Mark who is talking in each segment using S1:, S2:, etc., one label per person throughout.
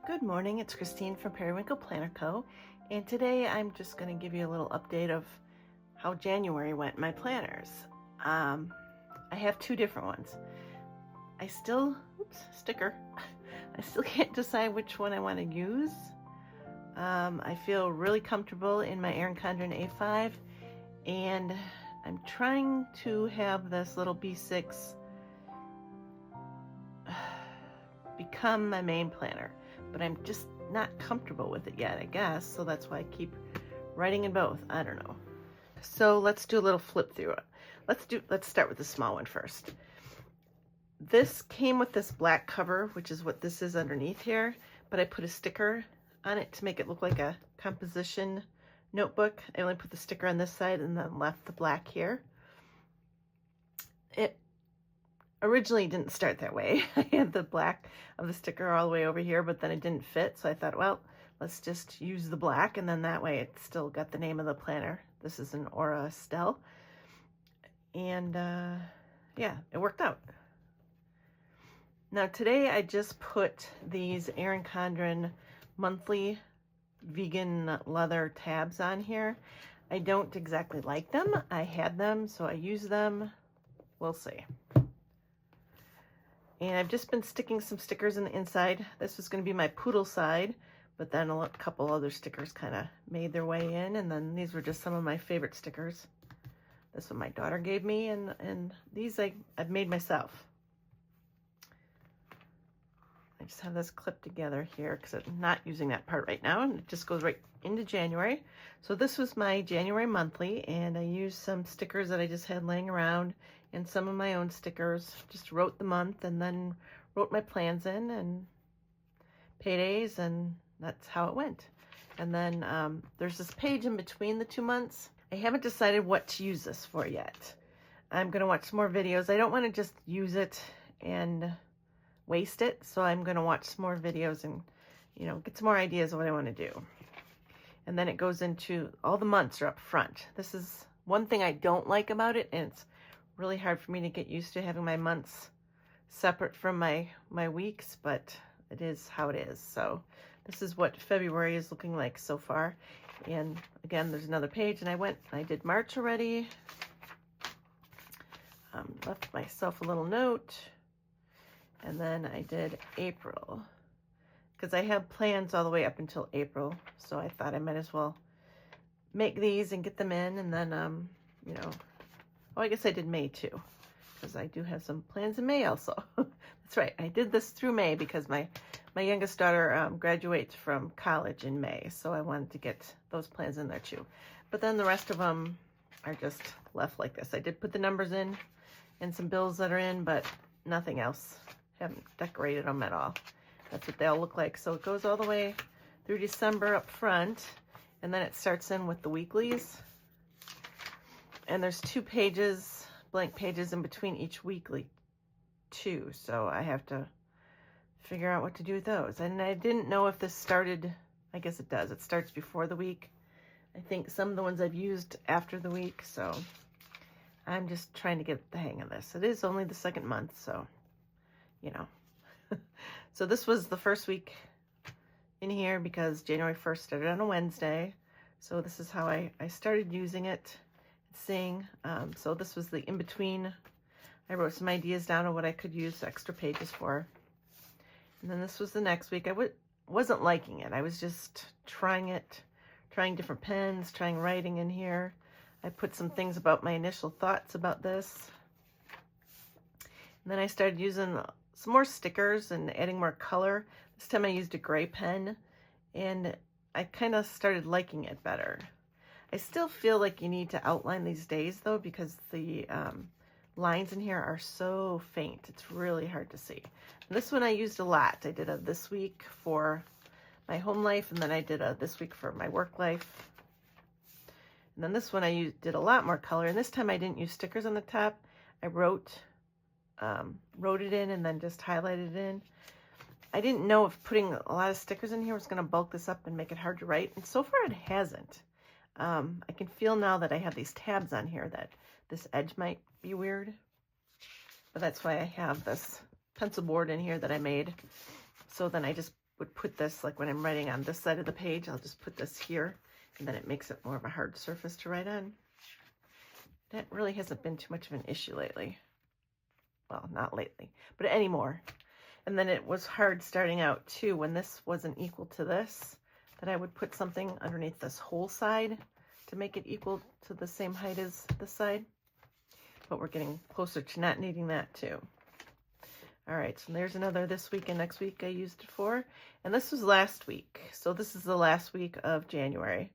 S1: Good morning, it's Christine from Periwinkle Planner Co. And today I'm just going to give you a little update of how January went in my planners. I have two different ones. I still can't decide which one I want to use. I feel really comfortable in my Erin Condren A5, and I'm trying to have this little B6 become my main planner, but I'm just not comfortable with it yet, I guess, so that's why I keep writing in both. I don't know. So let's do a little flip through it. Let's start with the small one first. This came with this black cover, which is what this is underneath here, but I put a sticker on it to make it look like a composition notebook. I only put the sticker on this side and then left the black here. It originally didn't start that way. I had the black of the sticker all the way over here, but then it didn't fit, so I thought, well, let's just use the black, and then that way it still got the name of the planner. This is an Aura Estelle, and yeah, it worked out. Now today I just put these Erin Condren monthly vegan leather tabs on here. I don't exactly like them. I had them, so I use them. We'll see. And I've just been sticking some stickers in the inside. This was going to be my poodle side, but then a couple other stickers kind of made their way in, and then these were just some of my favorite stickers. This one my daughter gave me, and these I've made myself. I just have this clipped together here because I'm not using that part right now, and it just goes right into January. So this was my January monthly, and I used some stickers that I just had laying around and some of my own stickers. Just wrote the month and then wrote my plans in and paydays, and that's how it went. And then there's this page in between the 2 months. I haven't decided what to use this for yet. I'm going to watch some more videos. I don't want to just use it and waste it, so I'm going to watch some more videos and, you know, get some more ideas of what I want to do. And then it goes into all the months are up front. This is one thing I don't like about it, and it's really hard for me to get used to having my months separate from my weeks, but it is how it is. So this is what February is looking like so far. And again, there's another page, and I did March already. Left myself a little note. And then I did April, because I have plans all the way up until April. So I thought I might as well make these and get them in. And then, you know, oh, I guess I did May too, because I do have some plans in May also. That's right. I did this through May because my youngest daughter graduates from college in May. So I wanted to get those plans in there too. But then the rest of them are just left like this. I did put the numbers in and some bills that are in, but nothing else. Haven't decorated them at all. That's what they all look like. So it goes all the way through December up front, and then it starts in with the weeklies. And there's 2 pages, blank pages in between each weekly too. So I have to figure out what to do with those. And I didn't know if this started, I guess it does. It starts before the week. I think some of the ones I've used after the week. So I'm just trying to get the hang of this. It is only the 2nd month, so you know. So this was the first week in here because January 1st started on a Wednesday. So this is how I started using it, seeing. So this was the in-between. I wrote some ideas down on what I could use extra pages for. And then this was the next week. I wasn't liking it. I was just trying it, trying different pens, trying writing in here. I put some things about my initial thoughts about this. And then I started using some more stickers and adding more color. This time I used a gray pen, and I kind of started liking it better. I still feel like you need to outline these days though, because the lines in here are so faint. It's really hard to see. And this one I used a lot. I did a this week for my home life, and then I did a this week for my work life. And then this one I did a lot more color, and this time I didn't use stickers on the top. I wrote it in and then just highlighted it in. I didn't know if putting a lot of stickers in here was going to bulk this up and make it hard to write, and so far it hasn't. I can feel now that I have these tabs on here that this edge might be weird, but that's why I have this pencil board in here that I made. So then I just would put this, like when I'm writing on this side of the page, I'll just put this here, and then it makes it more of a hard surface to write on. That really hasn't been too much of an issue lately. Well, not lately, but anymore. And then it was hard starting out too, when this wasn't equal to this, that I would put something underneath this whole side to make it equal to the same height as this side. But we're getting closer to not needing that too. All right, so there's another this week and next week I used it for. And this was last week. So this is the last week of January.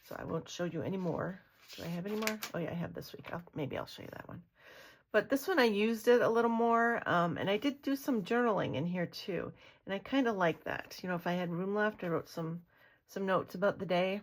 S1: So I won't show you any more. Do I have any more? Oh yeah, I have this week. Maybe I'll show you that one. But this one I used it a little more, and I did do some journaling in here too. And I kind of like that. You know, if I had room left, I wrote some notes about the day.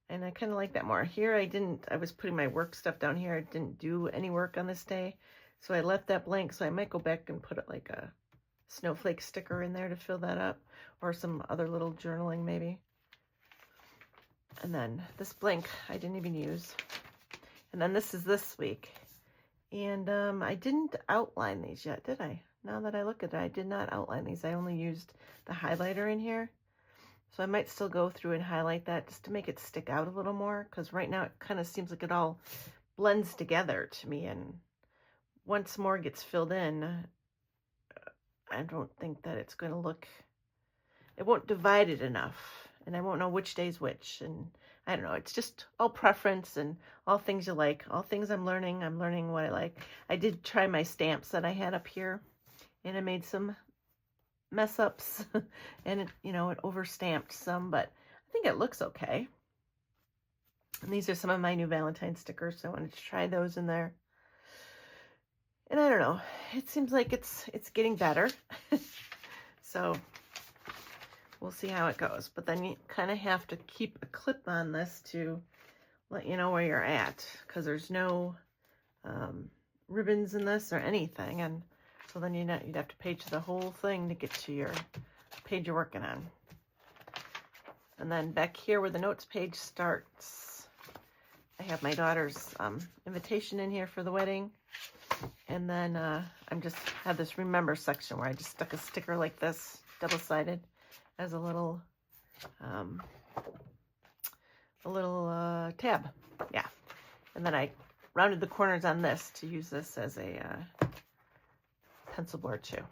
S1: And I kind of like that more. Here I was putting my work stuff down here. I didn't do any work on this day. So I left that blank. So I might go back and put it like a snowflake sticker in there to fill that up. Or some other little journaling maybe. And then this blank I didn't even use. And then this is this week. And I didn't outline these yet, did I? Now that I look at it, I did not outline these. I only used the highlighter in here. So I might still go through and highlight that just to make it stick out a little more. Because right now it kind of seems like it all blends together to me. And once more gets filled in, I don't think that it's going to look... It won't divide it enough. And I won't know which day's which. And I don't know, it's just all preference and all things you like, all things I'm learning what I like. I did try my stamps that I had up here, and I made some mess ups, and it, you know, it overstamped some, but I think it looks okay. And these are some of my new Valentine stickers, so I wanted to try those in there. And I don't know, it seems like it's getting better. So we'll see how it goes. But then you kind of have to keep a clip on this to let you know where you're at, because there's no ribbons in this or anything. And so then you'd have to page the whole thing to get to your page you're working on. And then back here where the notes page starts, I have my daughter's invitation in here for the wedding. And then I'm just have this remember section where I just stuck a sticker like this, double-sided, as a little tab. Yeah. And then I rounded the corners on this to use this as a pencil board too.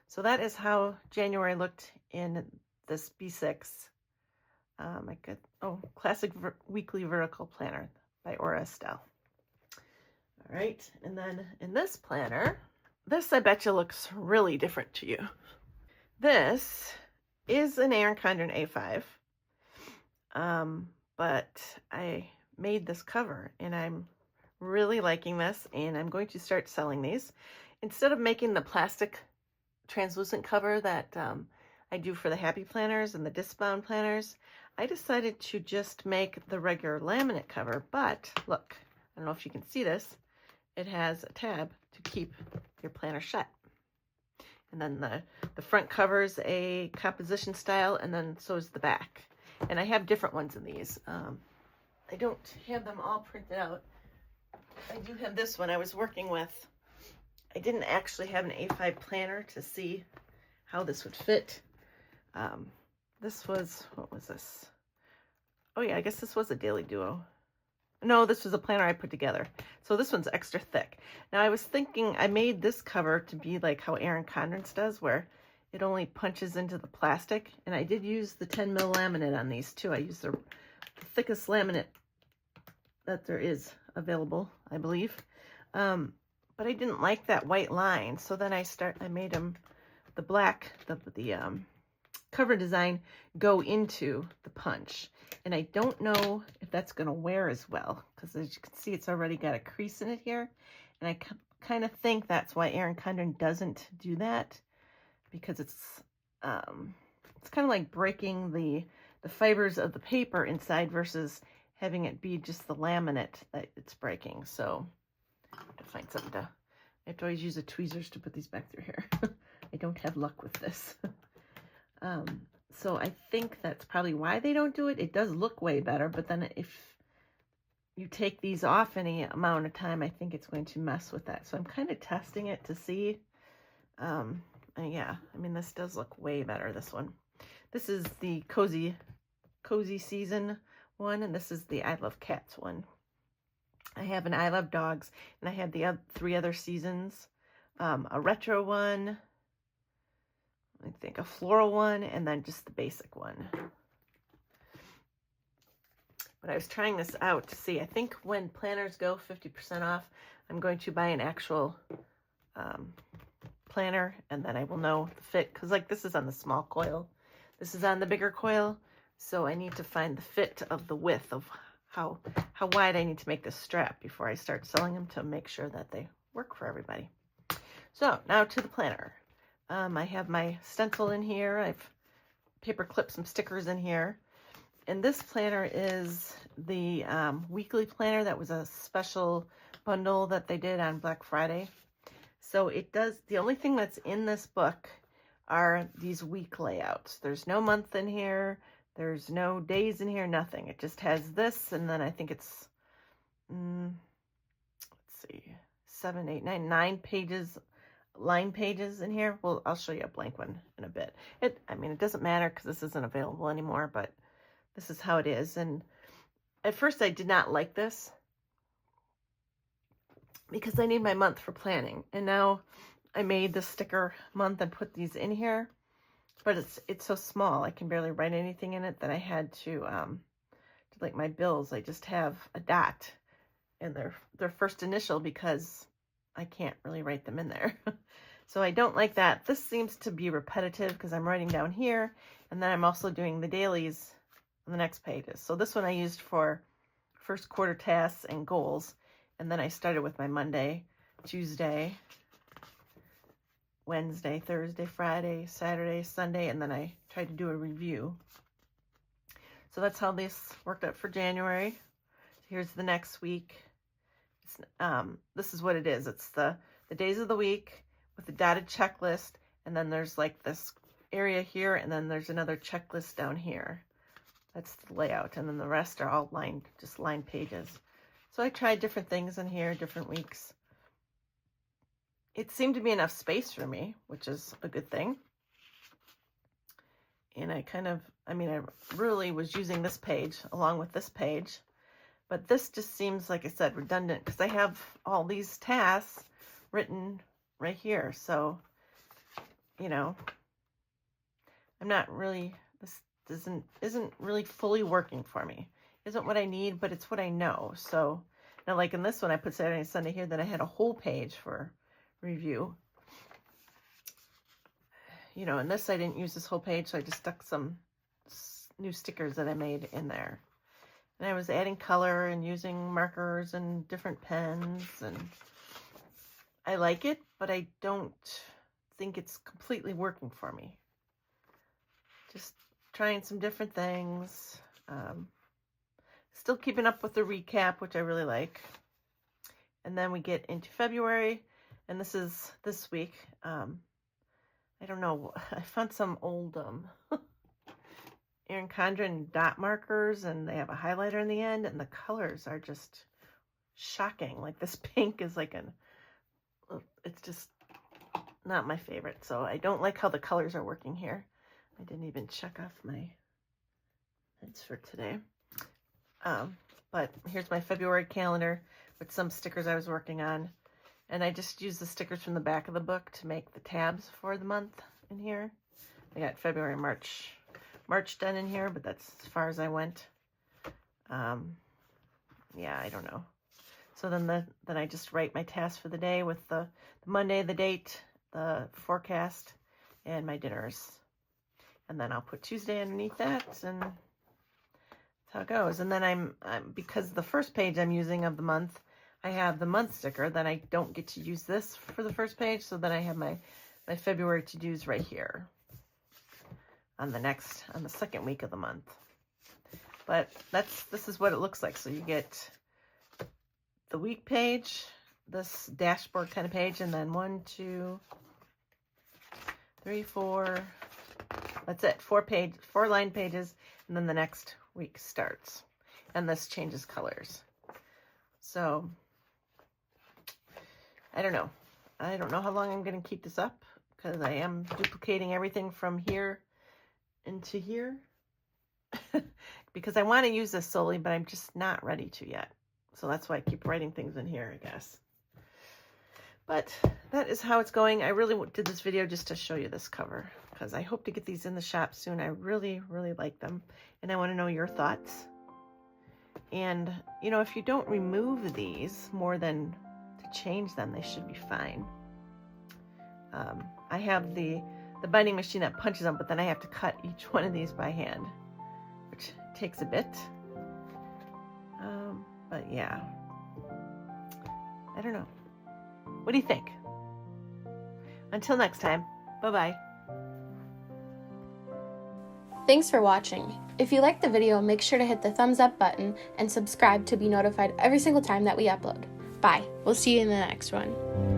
S1: So that is how January looked in this B6. Classic Weekly Vertical Planner by Aura Estelle. All right, and then in this planner, this I bet you looks really different to you. This is an Erin Condren A5, but I made this cover and I'm really liking this, and I'm going to start selling these. Instead of making the plastic translucent cover that I do for the Happy Planners and the disc-bound planners, I decided to just make the regular laminate cover. But look, I don't know if you can see this, it has a tab to keep your planner shut. And then the front covers a composition style, and then so is the back. And I have different ones in these. I don't have them all printed out. I do have this one I was working with. I didn't actually have an A5 planner to see how this would fit. This was, what was this? Oh yeah, I guess this was a Daily Duo. No, this was a planner I put together. So this one's extra thick. Now I was thinking I made this cover to be like how Erin Condren's does, where it only punches into the plastic. And I did use the 10 mil laminate on these too. I used the thickest laminate that there is available, I believe. But I didn't like that white line. So then I made them the black, the cover design go into the punch. And I don't know if that's going to wear as well, because as you can see, it's already got a crease in it here. And I kind of think that's why Erin Condren doesn't do that, because it's kind of like breaking the fibers of the paper inside versus having it be just the laminate that it's breaking. So I have to find something I have to always use the tweezers to put these back through here. I don't have luck with this. So I think that's probably why they don't do it. It does look way better, but then if you take these off any amount of time, I think it's going to mess with that. So I'm kind of testing it to see. yeah, I mean, this does look way better, this one. This is the Cozy Season one, and this is the I Love Cats one. I have an I Love Dogs, and I had the 3 other seasons. A retro one, I think a floral one, and then just the basic one. But I was trying this out to see, I think when planners go 50% off, I'm going to buy an actual planner, and then I will know the fit, because like this is on the small coil, this is on the bigger coil, so I need to find the fit of the width of how wide I need to make this strap before I start selling them to make sure that they work for everybody. So now to the planner. I have my stencil in here. I've paper clipped some stickers in here. And this planner is the weekly planner that was a special bundle that they did on Black Friday. So it does, the only thing that's in this book are these week layouts. There's no month in here. There's no days in here, nothing. It just has this, and then I think it's, let's see, 7, 8, 9, 9 pages, line pages in here. Well, I'll show you a blank one in a bit. I mean, it doesn't matter because this isn't available anymore, but this is how it is. And at first I did not like this because I need my month for planning. And now I made the sticker month and put these in here, but it's so small. I can barely write anything in it that I had to like my bills, I just have a dot and their first initial because I can't really write them in there. So I don't like that. This seems to be repetitive because I'm writing down here, and then I'm also doing the dailies on the next pages. So this one I used for first quarter tasks and goals, and then I started with my Monday, Tuesday, Wednesday, Thursday, Friday, Saturday, Sunday, and then I tried to do a review. So that's how this worked out for January. Here's the next week. This is what it is. It's the days of the week with the dotted checklist, and then there's like this area here, and then there's another checklist down here. That's the layout, and then the rest are all just lined pages. So I tried different things in here, different weeks. It seemed to be enough space for me, which is a good thing. And I really was using this page along with this page. But this just seems, like I said, redundant because I have all these tasks written right here. So, you know, I'm not really, this isn't really fully working for me. Isn't what I need, but it's what I know. So now, like in this one, I put Saturday and Sunday here, then I had a whole page for review. You know, in this, I didn't use this whole page, so I just stuck some new stickers that I made in there. And I was adding color and using markers and different pens, and I like it, but I don't think it's completely working for me. Just trying some different things. Still keeping up with the recap, which I really like. And then we get into February, and this is this week. I don't know, I found some old Erin Condren dot markers, and they have a highlighter in the end, and the colors are just shocking. Like this pink is like it's just not my favorite. So I don't like how the colors are working here. I didn't even check off my heads for today. But here's my February calendar with some stickers I was working on. And I just used the stickers from the back of the book to make the tabs for the month in here. I got February, March done in here, but that's as far as I went. Yeah, I don't know. So then I just write my tasks for the day with the Monday, the date, the forecast, and my dinners. And then I'll put Tuesday underneath that, and that's how it goes. And then I'm because the first page I'm using of the month, I have the month sticker. Then I don't get to use this for the first page, so then I have my February to-dos right here on the second week of the month. But this is what it looks like. So you get the week page, this dashboard kind of page, and then 1, 2, 3, 4. That's it. 4 line pages, and then the next week starts. And this changes colors. So I don't know. I don't know how long I'm going to keep this up because I am duplicating everything from here into here because I want to use this solely, but I'm just not ready to yet. So that's why I keep writing things in here, I guess. But that is how it's going. I really did this video just to show you this cover because I hope to get these in the shop soon. I really, really like them. And I want to know your thoughts. And, you know, if you don't remove these more than to change them, they should be fine. I have the binding machine that punches them, but then I have to cut each one of these by hand, which takes a bit. But yeah, I don't know. What do you think? Until next time, bye-bye.
S2: Thanks for watching. If you liked the video, make sure to hit the thumbs up button and subscribe to be notified every single time that we upload. Bye. We'll see you in the next one.